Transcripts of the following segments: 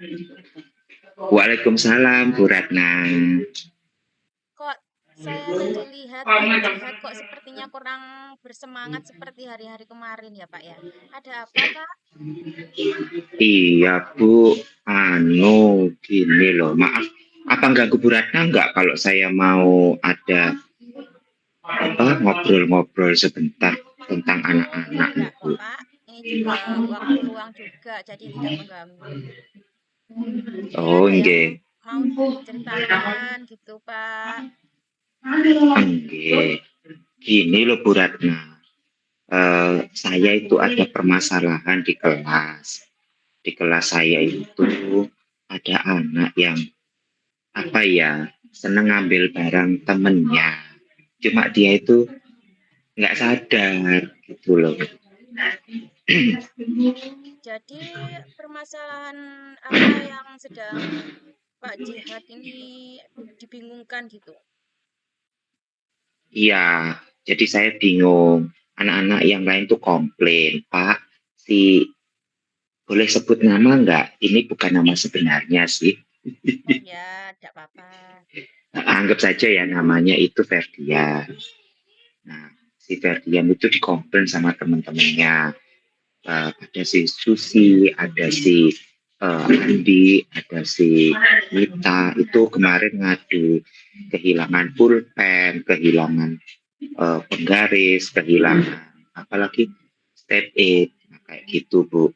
Jihad. Waalaikumsalam Bu Ratna. Kok saya tadi lihat Pak Jihad kok sepertinya kurang bersemangat seperti hari-hari kemarin ya Pak ya. Ada apa Pak? Iya Bu, gini loh, maaf. Apa ganggu Bu Ratna nggak kalau saya mau ada ngobrol-ngobrol sebentar tentang anak-anak nih Enggak Bu? kok Pak. Ini juga waktu luang juga jadi tidak mengganggu. Mungkin Oh, ada yang nggih. mau diceritakan gitu Pak. Nggih. Gini loh Bu Ratna. Saya itu ada permasalahan di kelas. Di kelas saya itu ada anak yang seneng ngambil barang temennya. Cuma dia itu nggak sadar gitu loh. Jadi permasalahan apa yang sedang Pak Jihad ini dibingungkan gitu? Iya, jadi saya bingung. Anak-anak yang lain tuh komplain, Pak, boleh sebut nama nggak? Ini bukan nama sebenarnya sih. Oh ya, tidak apa-apa. Anggap saja ya namanya itu Ferdian. Nah, si Ferdian itu dikomplain sama teman-temannya. Ada si Susi, ada si Andi, ada si Mita. Itu kemarin ngadu kehilangan pulpen, kehilangan penggaris, kehilangan apalagi step aid, nah, kayak gitu Bu.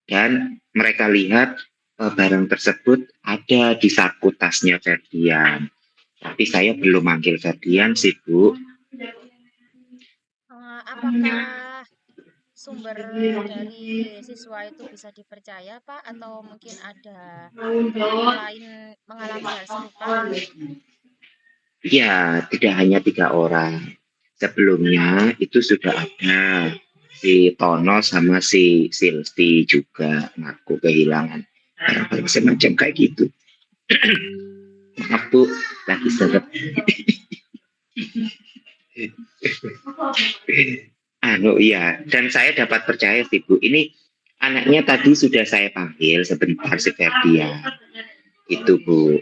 Dan mereka lihat barang tersebut ada di saku tasnya Ferdian. Tapi saya belum manggil Ferdian sih Bu. Apakah sumber dari siswa itu bisa dipercaya, Pak? Atau mungkin ada temannya lain mengalami hal serupa? Ya, tidak hanya 3 orang. Sebelumnya itu sudah ada si Tono sama si Silvi juga ngaku kehilangan barang-barang semacam kayak gitu. Maaf Bu, lagi seret. Iya, dan saya dapat percaya sih Bu, ini anaknya tadi sudah saya panggil sebentar si Ferdia. Itu Bu,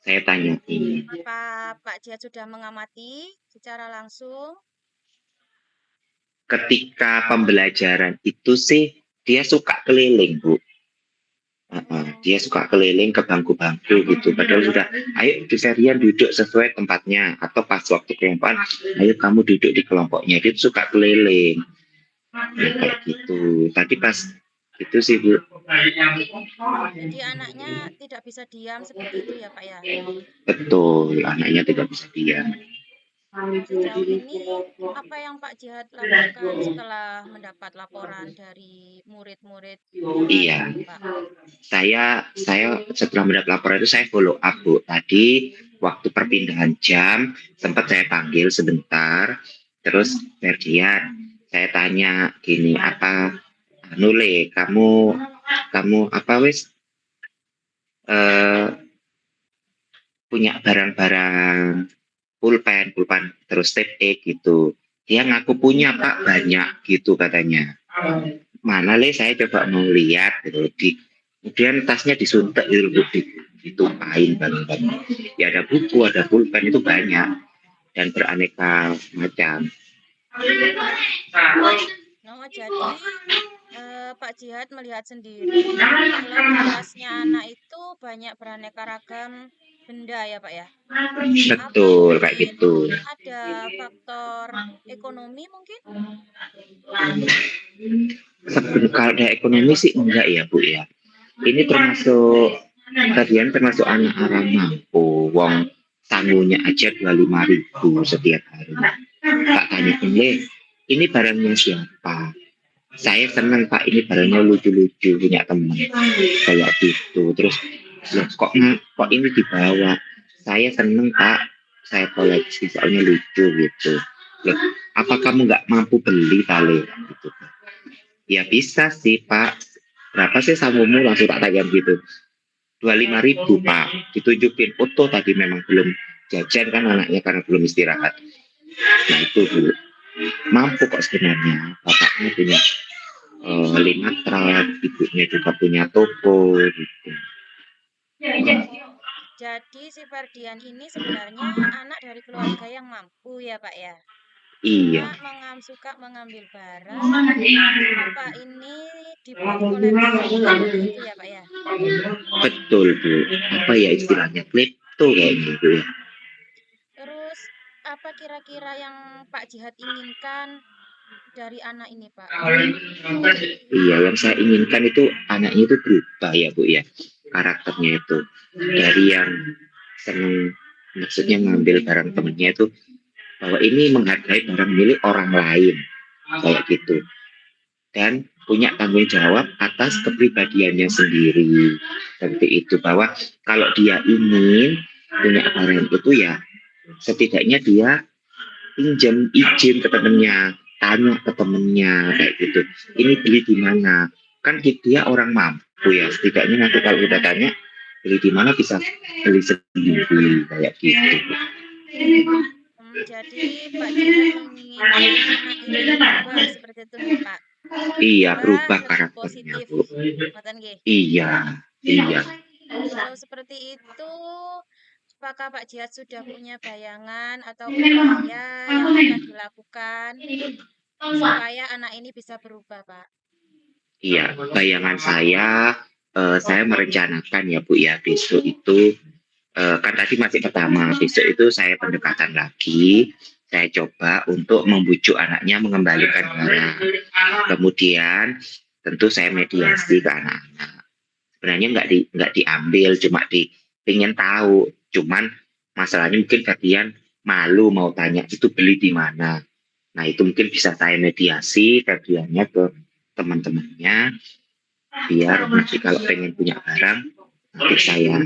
saya tanyain. Apa Pak Jihad sudah mengamati secara langsung? Ketika pembelajaran itu sih dia suka keliling Bu. Dia suka keliling ke bangku-bangku gitu. Padahal sudah, ayo di Ferdian duduk sesuai tempatnya. Atau pas waktu kelompokan, ayo kamu duduk di kelompoknya. Dia suka keliling. Ya, kayak gitu. Tadi pas itu sih Bu. Jadi anaknya tidak bisa diam seperti itu ya, Pak ya? Betul, anaknya tidak bisa diam. Sejauh ini apa yang Pak Jihad lakukan setelah mendapat laporan dari murid-murid yang lain Iya, itu, Pak? saya setelah mendapat laporan itu saya follow up Bu. Tadi waktu perpindahan jam sempat saya panggil sebentar. Terus Ferdian, saya tanya gini, apa Nule, kamu apa wis punya barang-barang pulpen terus tape A gitu. Dia ngaku punya Pak banyak gitu katanya. Mana saya coba mau lihat gitu. Kemudian tasnya disuntik gitu, ditumpahin barang-barang. Ya ada buku, ada pulpen itu banyak dan beraneka macam. Oh, jadi Pak Jihad melihat sendiri kalau di tasnya anak itu banyak beraneka ragam benda ya, Pak ya? Apa Betul kayak mungkin gitu. ada faktor ekonomi mungkin? Kalau ada ekonomi sih enggak ya Bu ya. Ini termasuk anak orang mampu. Wong sangunya aja 25.000 setiap hari. Tak tanya ini barangnya siapa? Saya senang Pak, ini barangnya lucu-lucu, punya teman kayak gitu. Terus kok ini dibawa? Saya senang Pak, saya koleksi soalnya lucu gitu. Loh, apa kamu nggak mampu beli kali gitu? Ya bisa sih Pak. Berapa sih samumu, langsung tak tanya gitu. 25.000 Pak. Ditunjukin foto tadi, memang belum jajan kan anaknya karena belum istirahat. Nah itu Bu. Mampu kok sebenarnya bapaknya punya lima truk, ibunya juga punya toko gitu. Oh, jadi si Ferdian ini sebenarnya anak dari keluarga yang mampu ya, Pak ya. Iya, Cuma suka mengambil barang, Bapak ini dibuat koleksi seperti itu ya, Pak ya. betul Bu. Apa ya istilahnya klepto kayak gitu ya. Terus apa kira-kira yang Pak Jihad inginkan dari anak ini, Pak? Iya, yang saya inginkan itu anaknya itu berubah ya Bu ya. Karakternya itu dari yang seneng maksudnya ngambil barang temennya itu bahwa ini menghargai barang milik orang lain kayak gitu dan punya tanggung jawab atas kepribadiannya sendiri seperti itu bahwa kalau dia ingin punya barang itu ya setidaknya dia pinjam izin ke temennya tanya ke temennya kayak gitu ini beli di mana kan dia orang mampu ya setidaknya nanti kalau kita tanya beli di mana bisa beli sendiri kayak gitu. Jadi Pak Jihad menginginkan anak ini berubah seperti itu nggih, Pak? Iya Berubah berubah lebih karakternya positif. Bu. Ngoten nggih. Iya iya. Kalau seperti itu, apakah Pak Jihad sudah punya bayangan atau upaya yang akan dilakukan supaya anak ini bisa berubah, Pak? Iya, bayangan saya merencanakan ya Bu ya besok itu kan tadi masih pertama, besok itu saya pendekatan lagi, saya coba untuk membujuk anaknya mengembalikan barang. Kemudian tentu saya mediasi ke anak-anak. Sebenarnya nggak diambil, cuma pengen tahu. Cuman masalahnya mungkin kalian malu mau tanya itu beli di mana. Nah itu mungkin bisa saya mediasi kajiannya ke teman-temannya biar nanti kalau pengen punya barang nanti saya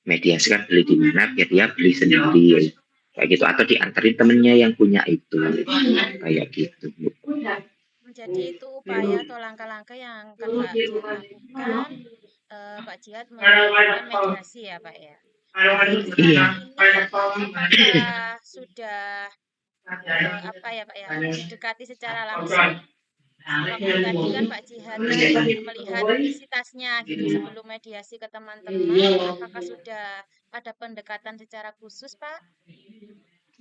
mediasikan beli di mana biar dia beli sendiri kayak gitu atau diantarin temennya yang punya itu kayak gitu Bu. Jadi itu upaya atau langkah-langkah yang akan Pak Jihad lakukan. Pak Jihad melakukan mediasi ya, Pak ya. Jadi Iya. selama ini apakah sudah apa ya, Pak ya, didekati secara langsung? Seperti tadi kan Pak Jihad melihat isi tasnya gitu sebelum mediasi ke teman-teman. Apakah sudah ada pendekatan secara khusus, Pak?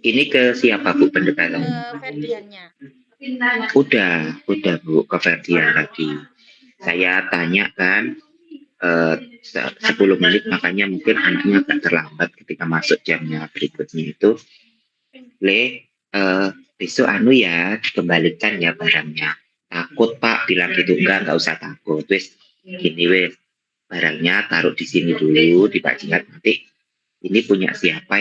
Ini ke siapa Bu pendekatan? Ke Ferdiannya. Udah Bu ke Ferdian tadi. Saya tanya kan 10 menit makanya mungkin anaknya agak terlambat ketika masuk jamnya berikutnya itu besok ya dikembalikan ya barangnya takut Pak bilang gitu nggak usah takut wes gini wes barangnya taruh di sini dulu di Pak Jihad nanti ini punya siapa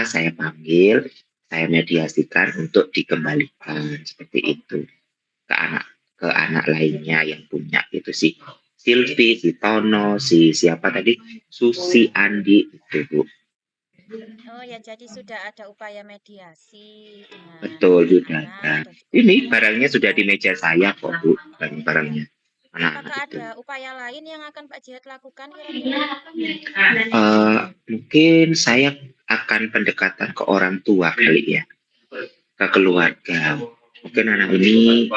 saya panggil saya mediasikan untuk dikembalikan seperti itu ke anak lainnya yang punya itu sih Silvi, si Tono, si siapa tadi Susi, Andi itu Bu. Oh ya, jadi sudah ada upaya mediasi dengan Betul sudah ada. anak-anak dan juga Ini dengan barangnya sudah di Ferdian. meja saya kok Bu, barang-barangnya. Anak-anak Apakah itu. ada upaya lain yang akan Pak Jihad lakukan kira-kira? Mungkin saya akan pendekatan ke orang tua kali ya, ke keluarga. Mungkin anak ini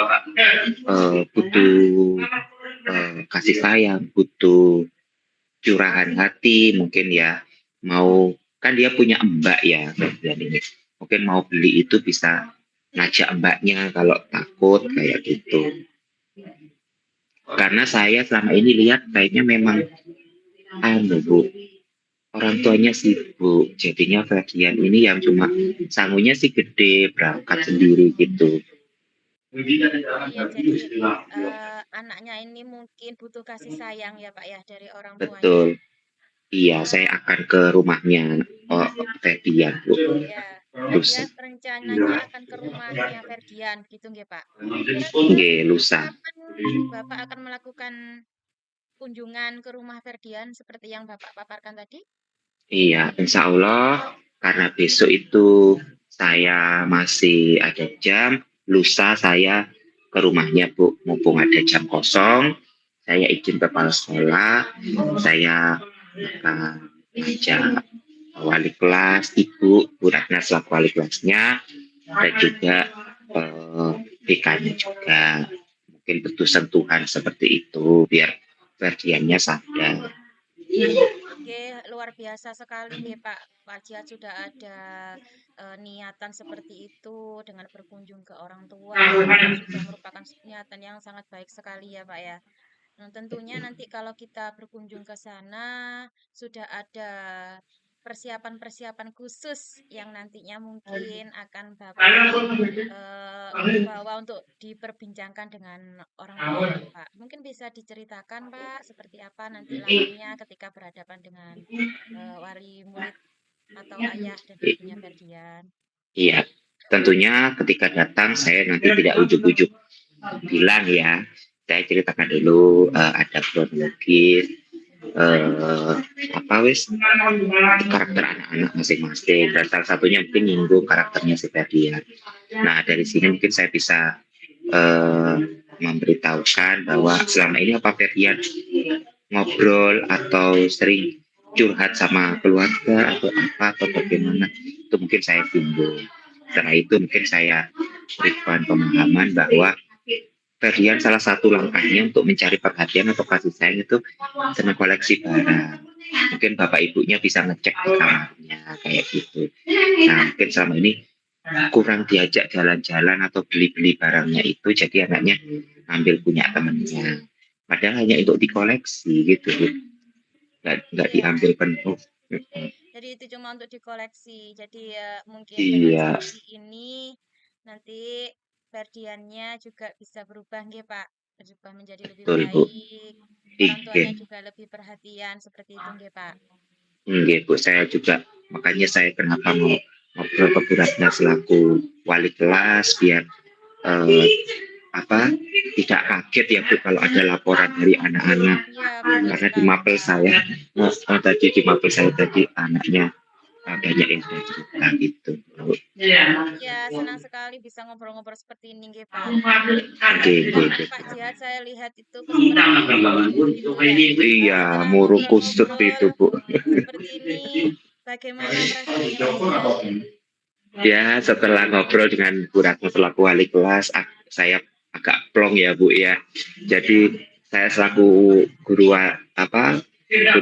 butuh kasih sayang, butuh curahan hati, mungkin ya mau kan dia punya mbak ya, dan ini mungkin mau beli itu bisa ngajak mbaknya kalau takut kayak gitu. Karena saya selama ini lihat kayaknya memang Bu, orang tuanya sibuk. Jadinya Ferdian ini yang cuma sangunya sih gede, berangkat sendiri gitu. Oh iya, jadi anaknya ini mungkin butuh kasih sayang ya Pak ya dari orang tuanya. Betul. Iya, saya Eh, akan ke rumahnya Ferdian, Bu. ya, Lusa. dia rencananya akan ke rumahnya Ferdian gitu nggih Pak. Kira-kira Nggih, lusa. kapan Bapak akan melakukan kunjungan ke rumah Ferdian seperti yang Bapak paparkan tadi? Iya, insya Allah karena besok itu saya masih ada jam, lusa saya ke rumahnya Bu, mumpung ada jam kosong, saya izin kepala sekolah, saya akan ajak wali kelas, Ibu, Bu Ratna selaku wali kelasnya, dan juga BK-nya juga. Mungkin mungkin butuh sentuhan seperti itu biar Ferdiannya sadar. Oke, luar biasa sekali nggih Pak. Pak Jihad sudah ada niatan seperti itu dengan berkunjung ke orang tua. Itu sudah merupakan niatan yang sangat baik sekali ya Pak ya. Nah, tentunya nanti kalau kita berkunjung ke sana sudah ada persiapan-persiapan khusus yang nantinya mungkin akan Bapak bawa untuk diperbincangkan dengan orang tua Bapak. Mungkin bisa diceritakan Pak, seperti apa nanti lamanya ketika berhadapan dengan wali murid atau ayah dan ibunya Ferdian. Iya, tentunya ketika datang saya nanti tidak ujuk-ujuk bilang ya, saya ceritakan dulu ada kronologis eh apa wis karakter anak-anak masing-masing dan salah satunya mungkin nyinggung karakternya si Ferdian. Nah dari sini mungkin saya bisa eh, memberitahukan bahwa selama ini apa Ferdian ngobrol atau sering curhat sama keluarga atau apa atau bagaimana itu mungkin saya singgung. Setelah itu mungkin saya berikan pemahaman bahwa Ferdian salah satu langkahnya untuk mencari perhatian atau kasih sayang itu senang koleksi barang. Mungkin bapak ibunya bisa ngecek di kamarnya kayak gitu. Nah mungkin selama ini kurang diajak jalan-jalan atau beli-beli barangnya itu jadi anaknya ambil punya temennya. Padahal hanya untuk dikoleksi gitu, nggak Iya, diambil penuh. jadi itu cuma untuk dikoleksi. Jadi ya mungkin dengan Iya, seperti ini nanti Ferdiannya juga bisa berubah nggih Pak, berubah menjadi lebih betul Bu. baik. Orang Iya, tuanya juga lebih perhatian seperti itu nggih Pak. iya Bu. Saya juga makanya saya kenapa mau ngobrol ke Bu Ratna selaku wali kelas biar eh, apa tidak kaget ya Bu kalau ada laporan dari anak-anak Iya, betul karena di sekali mapel Pak. saya tadi di mapel saya tadi anaknya banyak yang cerita gitu Bu. Iya, senang sekali bisa ngobrol-ngobrol seperti ini nggih Pak. Oke, Kan oke. Pak Jihad saya lihat itu seperti murung gitu ya. Iya, Setelah murung kusut ngobrol-ngobrol itu Bu. seperti ini, bagaimana perasaannya Pak Jihad? Ya, setelah ngobrol dengan Bu Ratna selaku wali kelas, saya agak plong ya Bu ya. Jadi saya selaku guru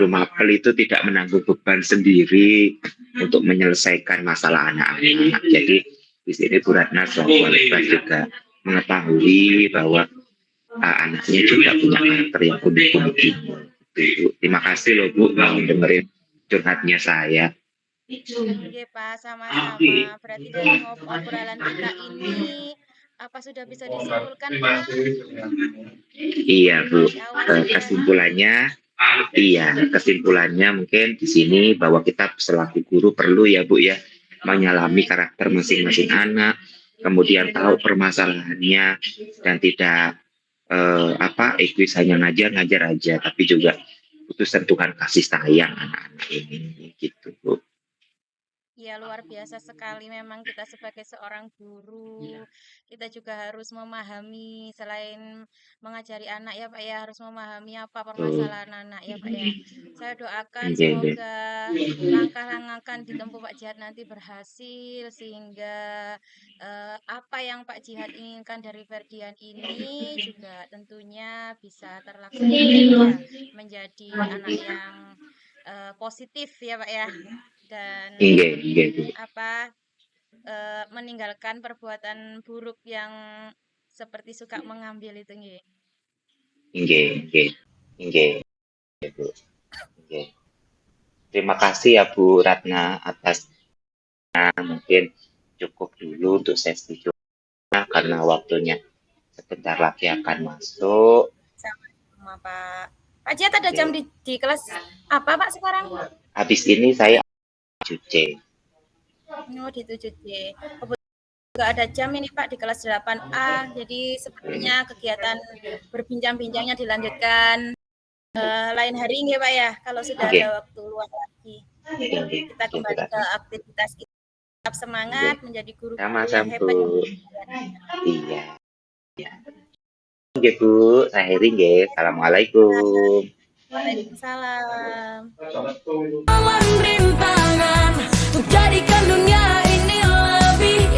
mapel itu tidak menanggung beban sendiri untuk menyelesaikan masalah anak-anak. Jadi di sini Bu Ratna selaku wali kelas juga mengetahui bahwa anaknya juga punya karakter yang unik-unik. Terima kasih loh Bu mau dengerin curhatnya saya. Oke Pak, sama-sama. Berarti dari obrolan kita ini, apa sudah bisa disimpulkan Pak? Iya Bu, Di awal sudah. kesimpulannya mungkin di sini bahwa kita selaku guru perlu ya Bu ya menyalami karakter masing-masing anak, kemudian tahu permasalahannya dan tidak egois hanya ngajar aja, tapi juga butuh sentuhan kasih sayang anak-anak ini gitu Bu. Ya, luar biasa sekali memang kita sebagai seorang guru, kita juga harus memahami selain mengajari anak ya Pak ya, harus memahami apa Tuh, permasalahan anak ya Pak ya. Saya doakan iya, iya. semoga langkah-langkah akan ditempuh Pak Jihad nanti berhasil sehingga apa yang Pak Jihad inginkan dari Ferdian ini juga tentunya bisa terlaksana ya Pak ya, menjadi anak yang positif ya Pak ya. Dan Iya, iya, Bu. apa meninggalkan perbuatan buruk yang seperti suka mengambil itu nggih. Iya, iya, iya, Bu. Iya. Terima kasih ya Bu Ratna atas mungkin cukup dulu untuk sesi curhat karena waktunya sebentar lagi akan masuk. Sama-sama Pak. Pak Jat ada jam di kelas apa Pak sekarang? Habis ini saya cuci. Oh di 7C. Juga ada jam ini Pak di kelas 8A. Jadi sepertinya kegiatan berbincang-bincangnya dilanjutkan lain hari nggih Pak ya, kalau sudah ada waktu luang lagi. Kita kembali ke aktivitas kita. Tetap semangat menjadi guru yang hebat. Iya. Oke Bu, saya Heri nggih. Assalamualaikum. Waalaikumsalam. Awan rintangan, jadikan dunia ini lebih